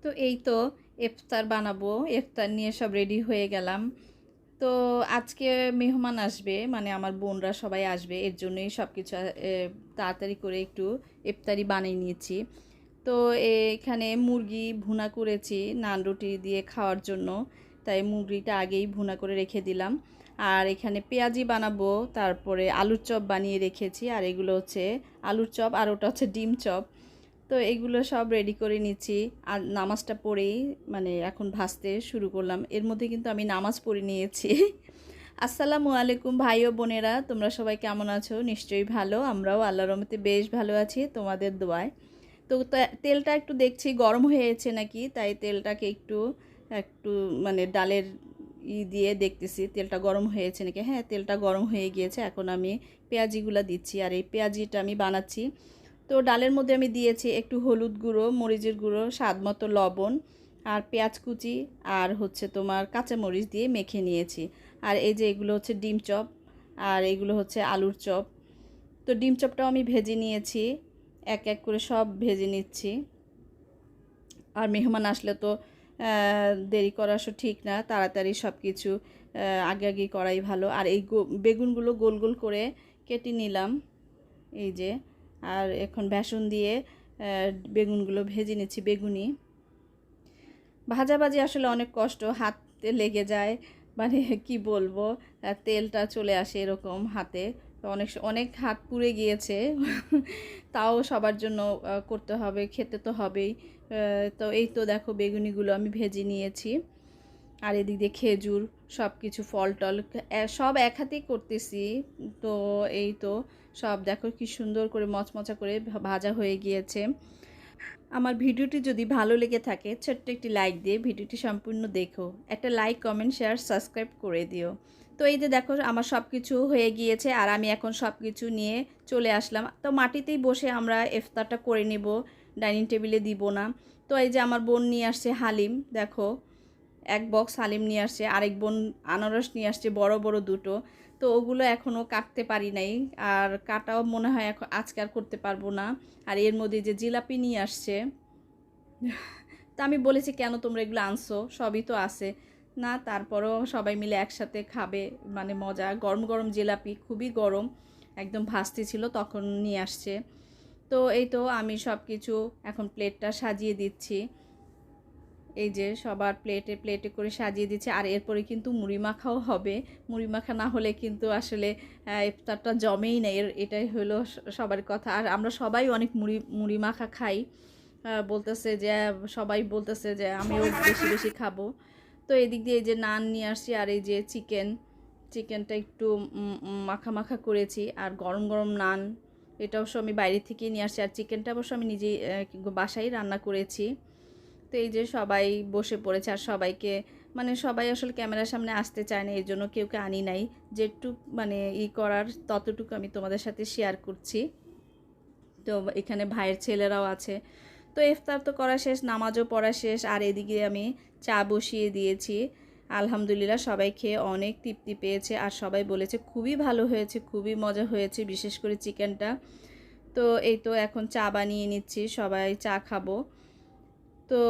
তো এই তো ইফতার বানাবো, ইফতার নিয়ে সব রেডি হয়ে গেলাম। তো আজকে মেহমান আসবে, মানে আমার বোনরা সবাই আসবে, এর জন্যই সব কিছু তাড়াতাড়ি করে একটু ইফতারি বানিয়ে নিয়েছি। তো এখানে মুরগি ভুনা করেছি নান রুটি দিয়ে খাওয়ার জন্য, তাই মুরগিটা আগেই ভুনা করে রেখে দিলাম। আর এখানে পেঁয়াজি বানাবো, তারপরে আলুর চপ বানিয়ে রেখেছি, আর এগুলো হচ্ছে আলুর চপ, আর ওটা হচ্ছে ডিম চপ। তো এগুলো সব রেডি করে নিচ্ছি। আর নামাজটা পড়েই মানে এখন ভাজতে শুরু করলাম। এর মধ্যে কিন্তু আমি নামাজ পড়ে নিয়েছি। আসসালামু আলাইকুম ভাই ও বোনেরা, তোমরা সবাই কেমন আছো? নিশ্চয়ই ভালো। আমরাও আল্লাহর রহমতে বেশ ভালো আছি তোমাদের দোয়ায়। তো তেলটা একটু দেখছি গরম হয়েছে নাকি, তাই তেলটাকে একটু একটু মানে ডালের দিয়ে দেখতেছি তেলটা গরম হয়েছে নাকি। হ্যাঁ, তেলটা গরম হয়ে গিয়েছে। এখন আমি পেঁয়াজিগুলো দিচ্ছি, আর এই পেঁয়াজিটা আমি বানাচ্ছি। তো ডালের মধ্যে আমি দিয়েছি একটু হলুদ গুঁড়ো, মরিচের গুঁড়ো, স্বাদ মতো লবণ, আর পেঁয়াজ কুচি, আর হচ্ছে তোমার কাঁচামরিচ দিয়ে মেখে নিয়েছি। আর এই যে এগুলো হচ্ছে ডিম চপ, আর এগুলো হচ্ছে আলুর চপ। তো ডিম চপটাও আমি ভেজে নিয়েছি, এক এক করে সব ভেজে নিচ্ছি। আর মেহমান আসলে তো দেরি করা ঠিক না, তাড়াতাড়ি সব কিছু আগে আগে করাই ভালো। আর এই বেগুনগুলো গোল গোল করে কেটে নিলাম, এই যে। আর এখন বেসন দিয়ে বেগুনগুলো ভেজে নিচ্ছি। বেগুনি ভাজাভাজি আসলে অনেক কষ্ট, হাতে লেগে যায়, মানে কি বলবো, তেলটা চলে আসে এরকম হাতে। তো অনেক অনেক হাত পুড়ে গিয়েছে। তাও সবার জন্য করতে হবে, খেতে তো হবেই। তো এই তো দেখো বেগুনিগুলো আমি ভেজে নিয়েছি। আর এদিক দিয়ে খেজুর, সব কিছু ফল টল সব এক হাতেই করতেছি। তো এই তো সব দেখো কি সুন্দর করে মচমচা করে ভাজা হয়ে গিয়েছে। আমার ভিডিওটি যদি ভালো লেগে থাকে ছোট্ট একটি লাইক দিয়ে ভিডিওটি সম্পূর্ণ দেখো, একটা লাইক কমেন্ট শেয়ার সাবস্ক্রাইব করে দিও। তো এই যে দেখো আমার সব কিছু হয়ে গিয়েছে, আর আমি এখন সব কিছু নিয়ে চলে আসলাম। তো মাটিতেই বসে আমরা ইফতারটা করে নেব, ডাইনিং টেবিলে দিব না। তো এই যে আমার বোন নিয়ে আসছে হালিম, দেখো এক বক্স হালিম নিয়ে আসছে, আরেক বোন আনারস নিয়ে আসছে বড় বড় দুটো। তো ওগুলো এখনও কাটতে পারি নাই, আর কাটাও মনে হয় এখন আজকে আর করতে পারবো না। আর এর মধ্যে যে জিলাপি নিয়ে আসছে, তা আমি বলেছি কেন তোমরা এগুলো আনছো, সবই তো আছে। না, তারপরেও সবাই মিলে একসাথে খাবে, মানে মজা। গরম গরম জিলাপি, খুবই গরম, একদম ভাসতে ছিল তখন নিয়ে আসছে। তো এই তো আমি সব কিছু এখন প্লেটটা সাজিয়ে দিচ্ছি, এই যে সবার প্লেটে প্লেটে করে সাজিয়ে দিচ্ছে। আর এরপরে কিন্তু মুড়ি মাখাও হবে। মুড়ি মাখা না হলে কিন্তু আসলে ইফতারটা জমেই না, এটাই হলো সবার কথা। আর আমরা সবাই অনেক মুড়ি মুড়ি মাখা খাই, বলতেছে যে সবাই বলতেছে যে আমিও বেশি বেশি খাবো। তো এদিক দিয়ে এই যে নান নিয়ে আসছি, আর এই যে চিকেনটা একটু মাখা মাখা করেছি, আর গরম গরম নান, এটা অবশ্য আমি বাইরে থেকেই নিয়ে আসছি। আর চিকেনটা অবশ্য আমি নিজেই বাসায় রান্না করেছি। তো এই যে সবাই বসে পড়েছে, আর সবাইকে মানে সবাই আসলে ক্যামেরার সামনে আসতে চায় না, এর জন্য কেউকে আনি নাই। যেটুক মানে করার ততটুকু আমি তোমাদের সাথে শেয়ার করছি। তো এখানে ভাইয়ের ছেলেরাও আছে। তো ইফতার তো করা শেষ, নামাজও পড়া শেষ, আর এদিকে আমি চা বসিয়ে দিয়েছি। আলহামদুলিল্লাহ সবাই খেয়ে অনেক তৃপ্তি পেয়েছে, আর সবাই বলেছে খুবই ভালো হয়েছে, খুবই মজা হয়েছে, বিশেষ করে চিকেনটা। তো এই তো এখন চা বানিয়ে নিচ্ছি, সবাই চা খাবো। তো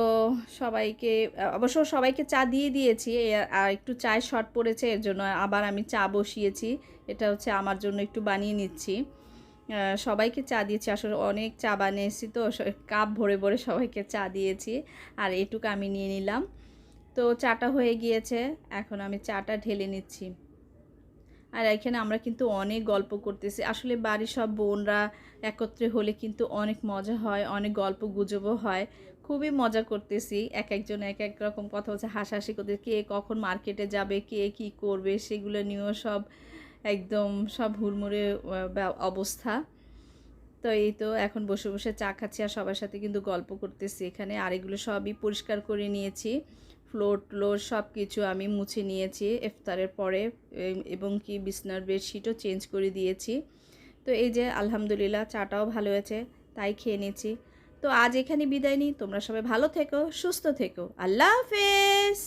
সবাইকে অবশ্য সবাইকে চা দিয়ে দিয়েছি, আর একটু চায় শর্ট পড়েছে, এর জন্য আবার আমি চা বসিয়েছি। এটা হচ্ছে আমার জন্য একটু বানিয়ে নিচ্ছি। সবাইকে চা দিয়েছি, আসলে অনেক চা বানিয়েছি তো কাপ ভরে ভরে সবাইকে চা দিয়েছি, আর এটুকু আমি নিয়ে নিলাম। তো চাটা হয়ে গিয়েছে, এখন আমি চাটা ঢেলে নিচ্ছি। আর এখানে আমরা কিন্তু অনেক গল্প করতেছি, আসলে বাড়ির সব বোনরা একত্রে হলে কিন্তু অনেক মজা হয়, অনেক গল্প গুজবও হয়। খুবই মজা করতেছি, এক একজন এক এক রকম কথা বলছে, হাসাহাসি করতে, কে কখন মার্কেটে যাবে, কে কি করবে সেগুলো নিয়েও সব একদম সব হুড়মুড়ে অবস্থা। তো এই তো এখন বসে বসে চা খাচ্ছি, আর সবার সাথে কিন্তু গল্প করতেছি এখানে। আর এগুলো সবই পরিষ্কার করে নিয়েছি, ফ্লোর সব কিছু আমি মুছে নিয়েছি ইফতারের পরে, এবং কি বিছনার বেডশিটও চেঞ্জ করে দিয়েছি। তো এই যে আলহামদুলিল্লাহ চাটাও ভালো হয়েছে, তাই খেয়ে নিয়েছি। তো আজ এখানে বিদায় নিই, তোমরা সবাই ভালো থেকো, সুস্থ থেকো, আল্লাহ হাফেজ।